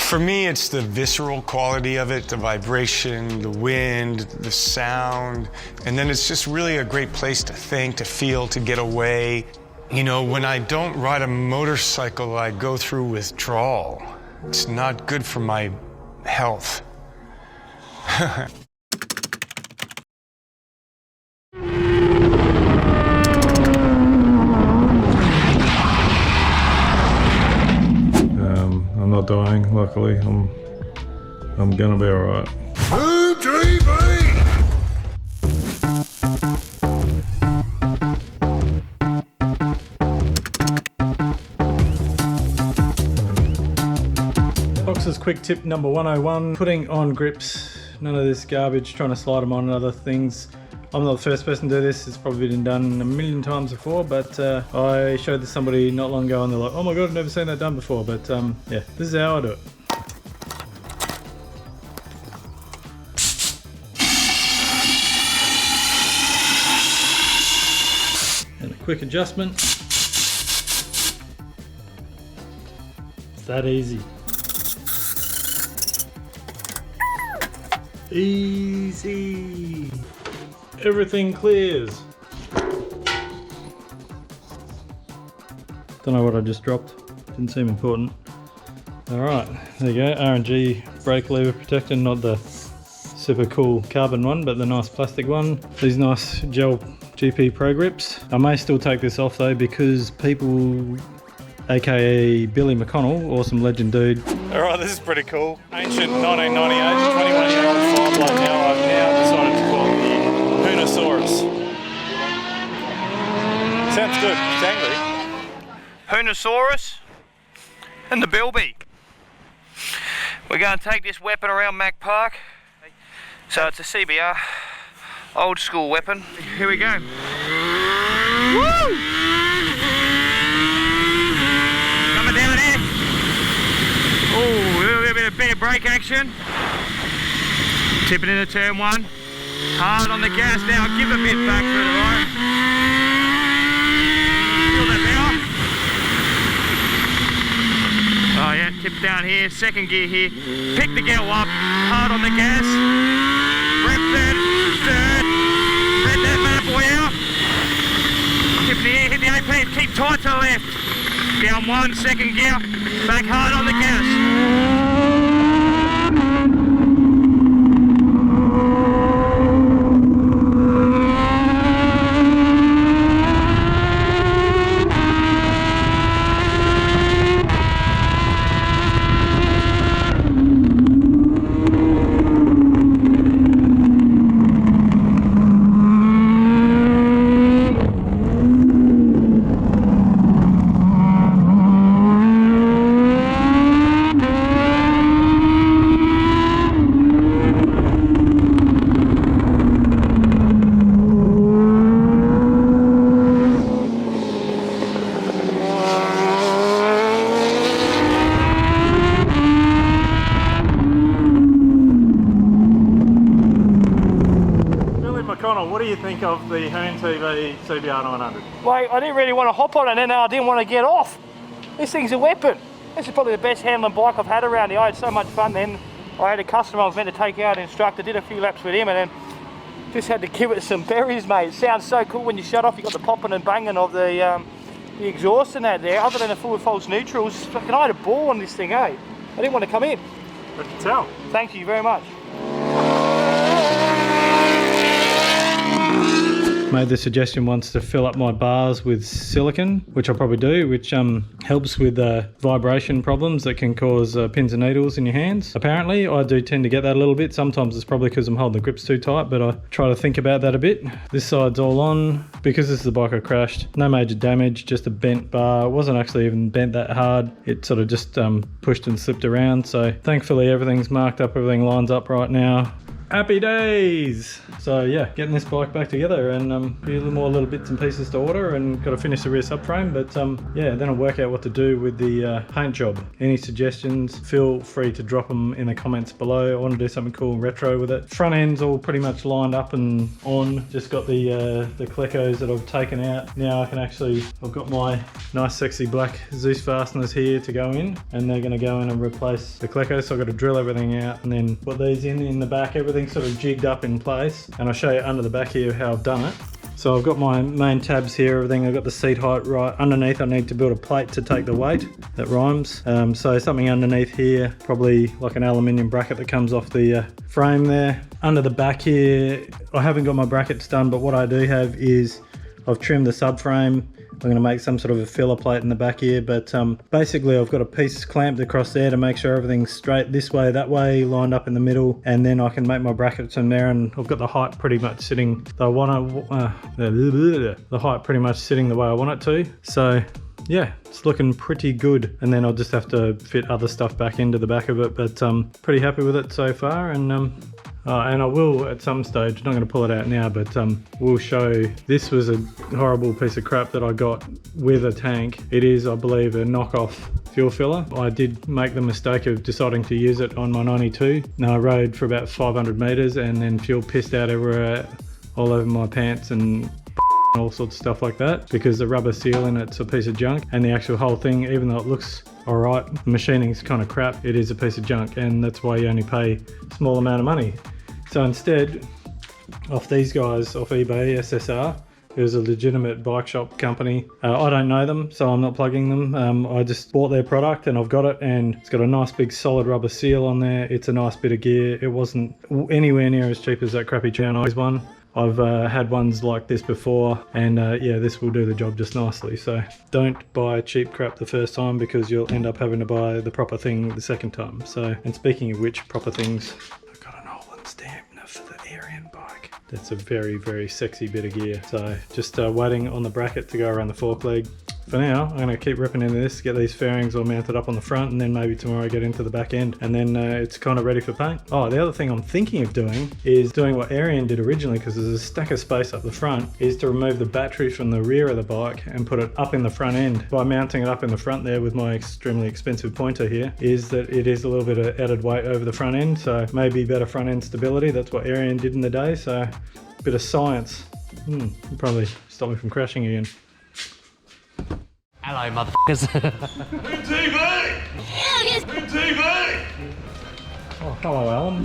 For me, it's the visceral quality of it, the vibration, the wind, the sound, and then it's just really a great place to think, to feel, to get away. You know, when I don't ride a motorcycle, I go through withdrawal. It's not good for my health. I'm not dying, luckily. I'm gonna be alright. HoonTV! Fox's quick tip number 101, putting on grips. None of this garbage, trying to slide them on and other things. I'm not the first person to do this, it's probably been done a million times before, but I showed this to somebody not long ago and they're like, oh my god, I've never seen that done before, but yeah, this is how I do it. And a quick adjustment. It's that easy. Easy. Everything clears. Don't know what I just dropped. Didn't seem important. Alright, there you go. R&G brake lever protector, not the super cool carbon one, but the nice plastic one. These nice gel GP Pro grips. I may still take this off though because people, aka Billy McConnell, awesome legend dude. Alright, this is pretty cool. Ancient 1998, 21-year-old fireblade now. I've now decided to call it the HoonTV. Sounds good, it's angry. HoonTV and the Bilby. We're going to take this weapon around Mac Park. So it's a CBR, old school weapon. Here we go. Woo! Coming down here. Oh, a little bit of brake action. Tipping into turn one. Hard on the gas now. Give a bit back for the right. Feel that power. Oh yeah, tip down here. Second gear here. Pick the gear up. Hard on the gas. Rep third. Let that bad boy out. Tip the air. Hit the AP. Keep tight to the left. Down one. Second gear. Back hard on the gas. What do you think of the HoonTV CBR900? Mate, I didn't really want to hop on it and then I didn't want to get off. This thing's a weapon. This is probably the best handling bike I've had around here. I had so much fun then. I had a customer I was meant to take out, instructor, did a few laps with him and then just had to give it some berries, mate. It sounds so cool when you shut off. You got the popping and banging of the exhaust and that there. Other than the full false neutrals, fucking I had a ball on this thing, eh? I didn't want to come in. I can tell. Thank you very much. Made the suggestion once to fill up my bars with silicone, which I'll probably do, which helps with vibration problems that can cause pins and needles in your hands. Apparently, I do tend to get that a little bit. Sometimes it's probably because I'm holding the grips too tight, but I try to think about that a bit. This side's all on. Because this is the bike I crashed, no major damage, just a bent bar. It wasn't actually even bent that hard. It sort of just pushed and slipped around. So thankfully everything's marked up, everything lines up right now. Happy days! So yeah, getting this bike back together, and a few more little bits and pieces to order, and got to finish the rear subframe, but yeah, then I'll work out what to do with the paint job. Any suggestions, feel free to drop them in the comments below. I want to do something cool retro with it. Front end's all pretty much lined up and on, just got the Clecos that I've taken out. Now I can actually, I've got my nice sexy black Zeus fasteners here to go in, and they're going to go in and replace the Clecos, so I've got to drill everything out and then put these in the back. Everything's sort of jigged up in place, and I'll show you under the back here how I've done it. So I've got my main tabs here, everything. I've got the seat height right underneath. I need to build a plate to take the weight. That rhymes. So something underneath here, probably like an aluminium bracket that comes off the frame there. Under the back here, I haven't got my brackets done, but what I do have is I've trimmed the subframe. I'm going to make some sort of a filler plate in the back here, but basically I've got a piece clamped across there to make sure everything's straight this way, that way, lined up in the middle, and then I can make my brackets in there, and I've got the height pretty much sitting the height pretty much sitting the way I want it to. So yeah, it's looking pretty good, and then I'll just have to fit other stuff back into the back of it, but pretty happy with it so far. And I will at some stage, not going to pull it out now, but we'll show. This was a horrible piece of crap that I got with a tank. It is, I believe, a knockoff fuel filler. I did make the mistake of deciding to use it on my 92. Now I rode for about 500 meters, and then fuel pissed out everywhere, all over my pants and all sorts of stuff like that, because the rubber seal in it's a piece of junk, and the actual whole thing, even though it looks alright, the machining's kind of crap, it is a piece of junk, and that's why you only pay a small amount of money. So instead, off these guys off eBay, SSR, it was a legitimate bike shop company. I don't know them, so I'm not plugging them. I just bought their product and I've got it, and it's got a nice big solid rubber seal on there. It's a nice bit of gear. It wasn't anywhere near as cheap as that crappy Chinese one. I've had ones like this before, and yeah, this will do the job just nicely. So don't buy cheap crap the first time, because you'll end up having to buy the proper thing the second time. So, and speaking of which, proper things, I've got an Holland stamp for the Arian bike. That's a very, very sexy bit of gear. So just waiting on the bracket to go around the fork leg. For now, I'm going to keep ripping into this, get these fairings all mounted up on the front, and then maybe tomorrow get into the back end, and then it's kind of ready for paint. Oh, the other thing I'm thinking of doing is doing what Arian did originally, because there's a stack of space up the front, is to remove the battery from the rear of the bike and put it up in the front end. By mounting it up in the front there with my extremely expensive pointer here, is that it is a little bit of added weight over the front end, so maybe better front end stability. That's what Arian did in the day, so a bit of science. Probably stop me from crashing again. Hello, motherfuckers. HoonTV! HoonTV! Oh, hello, Alan.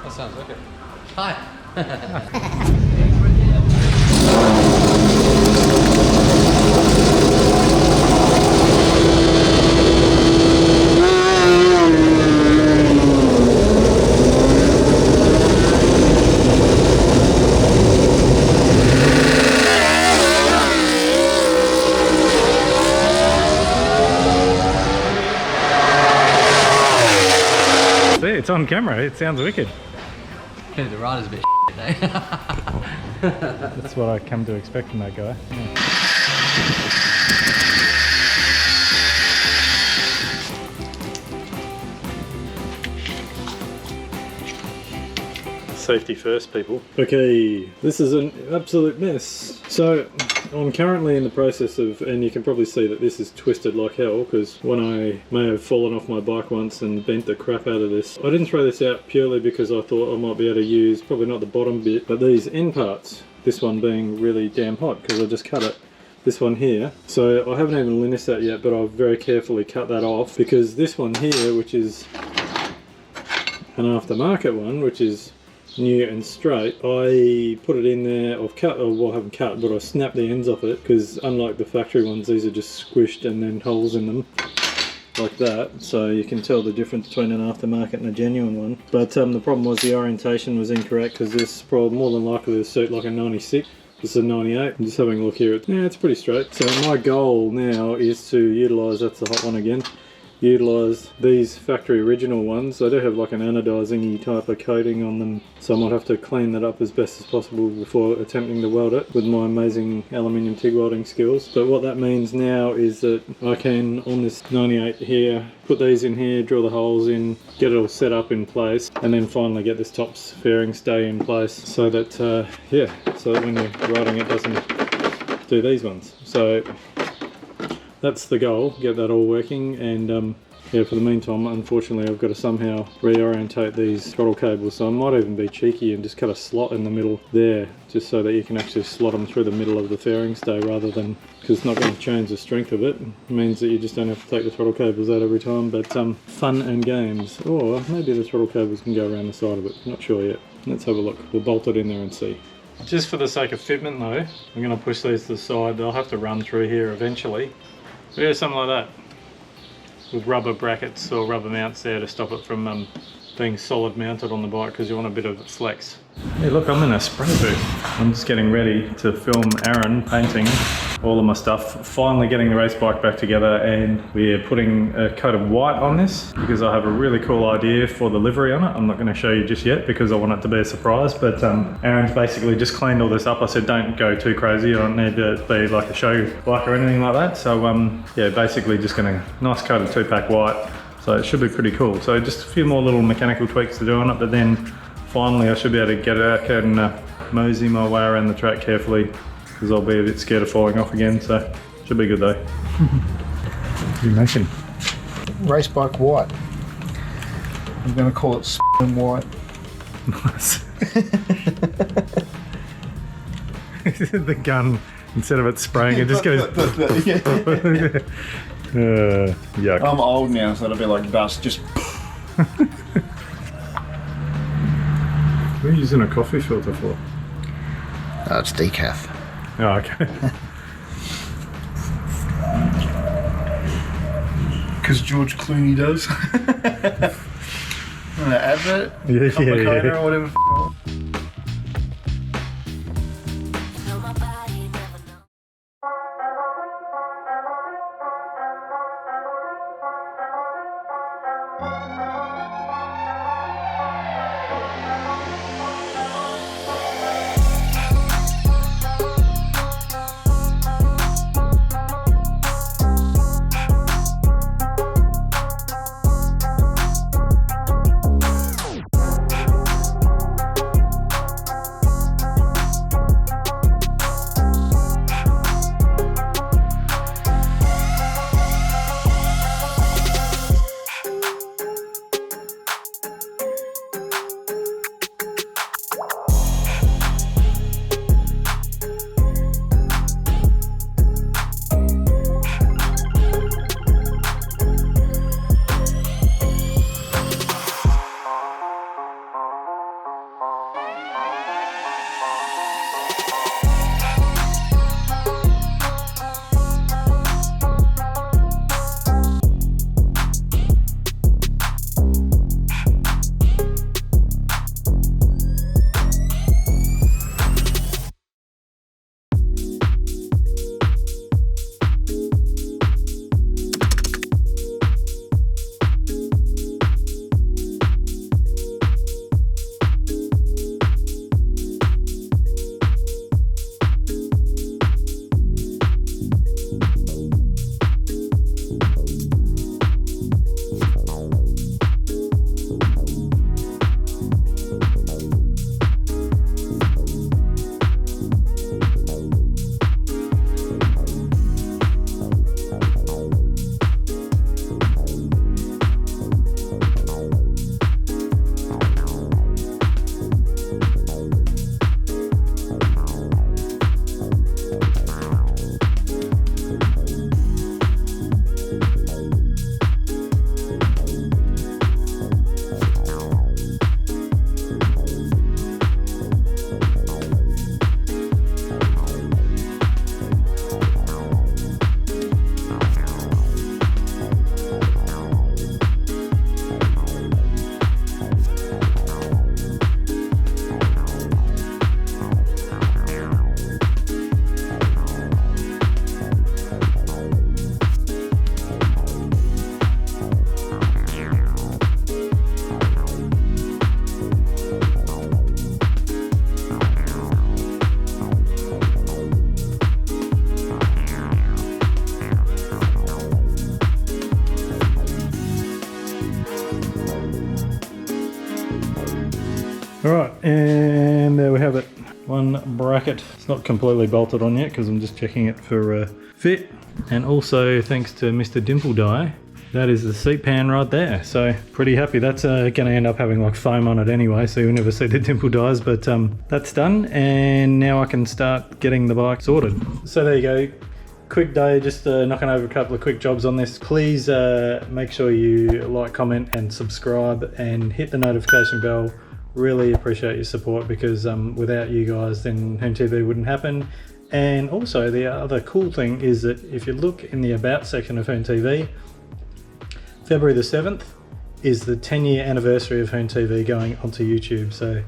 Sounds wicked. Hi. See, it's on camera, it sounds wicked. The rider's a bit eh? That's what I come to expect from that guy. Yeah. Safety first, people. Okay, this is an absolute mess. So I'm currently in the process of, and you can probably see that this is twisted like hell, because when I may have fallen off my bike once and bent the crap out of this. I didn't throw this out purely because I thought I might be able to use, probably not the bottom bit, but these end parts. This one being really damn hot because I just cut it. This one here. So I haven't even linised that yet, but I've very carefully cut that off, because this one here, which is an aftermarket one, which is new and straight, I put it in there. I've cut, well I haven't cut, but I snapped the ends off it, because unlike the factory ones, these are just squished and then holes in them. like that, so you can tell the difference between an aftermarket and a genuine one. But the problem was the orientation was incorrect, because this probably more than likely to suit like a 96. This is a 98. I'm just having a look here. Yeah, it's pretty straight. So my goal now is to utilise, that's the hot one again, utilise these factory original ones. I do have like an anodising type of coating on them, so I might have to clean that up as best as possible before attempting to weld it with my amazing aluminium TIG welding skills. But what that means now is that I can, on this 98 here, put these in here, drill the holes in, get it all set up in place, and then finally get this top fairing stay in place, so that yeah, so that when you're riding it doesn't do these ones. So that's the goal, get that all working. And yeah, for the meantime, unfortunately, I've got to somehow reorientate these throttle cables, so I might even be cheeky and just cut a slot in the middle there, just so that you can actually slot them through the middle of the fairing stay, rather than, because it's not going to change the strength of it. It means that you just don't have to take the throttle cables out every time. But fun and games. Or maybe the throttle cables can go around the side of it, not sure yet. Let's have a look. We'll bolt it in there and see. Just for the sake of fitment though, I'm going to push these to the side. They'll have to run through here eventually. Yeah, something like that, with rubber brackets or rubber mounts there to stop it from being solid mounted on the bike, because you want a bit of flex. Hey look, I'm in a spray booth. I'm just getting ready to film Aaron painting all of my stuff. Finally getting the race bike back together, and we're putting a coat of white on this because I have a really cool idea for the livery on it. I'm not going to show you just yet because I want it to be a surprise, but Aaron's basically just cleaned all this up. I said don't go too crazy, I don't need to be like a show bike or anything like that. So yeah, basically just going to nice coat of 2-pack white. So it should be pretty cool. So just a few more little mechanical tweaks to do on it, but then finally I should be able to get out and mosey my way around the track carefully, because I'll be a bit scared of falling off again. So should be good though. What are you making? Race bike white. I'm going to call it white. Nice. The gun, instead of it spraying, it just goes. Yuck. I'm old now, so it'll be like dust. Just. What are you using a coffee filter for? It's decaf. Oh, okay. Because George Clooney does. An advert? Yeah. Or whatever. Alright, and there we have it. One bracket. It's not completely bolted on yet because I'm just checking it for fit. And also thanks to Mr. Dimple Dye, that is the seat pan right there. So pretty happy. That's going to end up having like foam on it anyway, so you'll never see the dimple dyes, but that's done. And now I can start getting the bike sorted. So there you go. Quick day, just knocking over a couple of quick jobs on this. Please make sure you like, comment and subscribe and hit the notification bell. Really appreciate your support because without you guys then HoonTV wouldn't happen. And also the other cool thing is that if you look in the about section of HoonTV, February the 7th is the 10-year anniversary of HoonTV going onto YouTube. So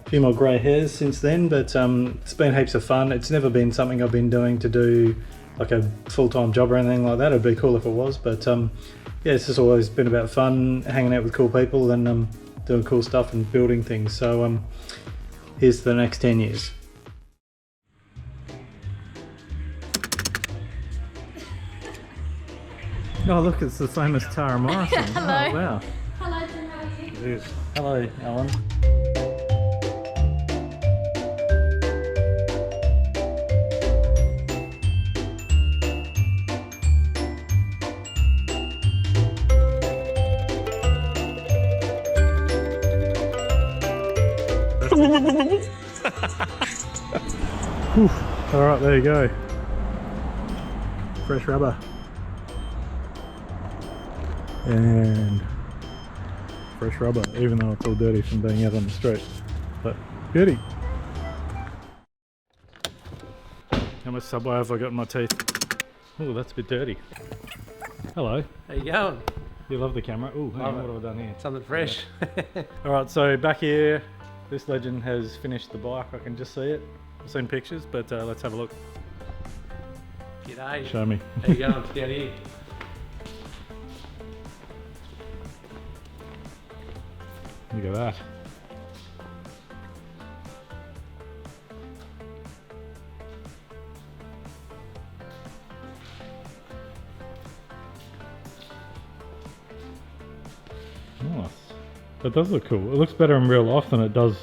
a few more grey hairs since then, but it's been heaps of fun. It's never been something I've been doing to do like a full-time job or anything like that. It'd be cool if it was, but yeah, it's just always been about fun, hanging out with cool people and doing cool stuff and building things. So here's the next 10 years. Oh look, it's the same as Tara Morrison. Hello. Oh, wow. Hello, Tim, how are you? It is. Hello, Alan. Alright, there you go. Fresh rubber. And fresh rubber, even though it's all dirty from being out on the street. But beauty. How much Subway have I got in my teeth? Oh, that's a bit dirty. Hello. How you going? You love the camera. Oh, what have I done here? Something fresh. Yeah. Alright, so back here, this legend has finished the bike. I can just see it. I've seen pictures, but let's have a look. G'day. Show me. How you going? Down here. Look at that. Nice. That does look cool. It looks better in real life than it does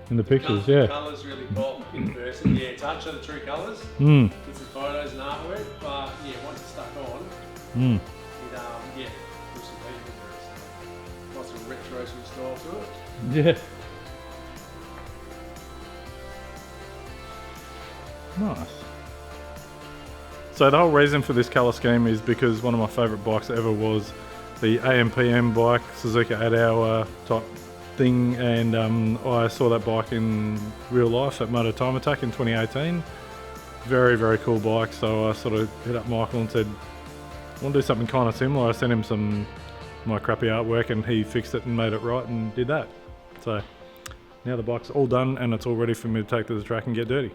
in the pictures, yeah. Colours really pop in person. Yeah, touch of the true colours. Mm. With some photos and artwork, but yeah, once it's stuck on, Mm. it yeah, looks amazing. Lots of retro sort of style to it. Yeah. Nice. So the whole reason for this colour scheme is because one of my favourite bikes ever was the AMPM bike, Suzuka 8-hour type thing, and I saw that bike in real life at Motor Time Attack in 2018. Very, very cool bike, so I sort of hit up Michael and said, I want to do something kind of similar. I sent him some my crappy artwork and he fixed it and made it right and did that. So now the bike's all done and it's all ready for me to take to the track and get dirty.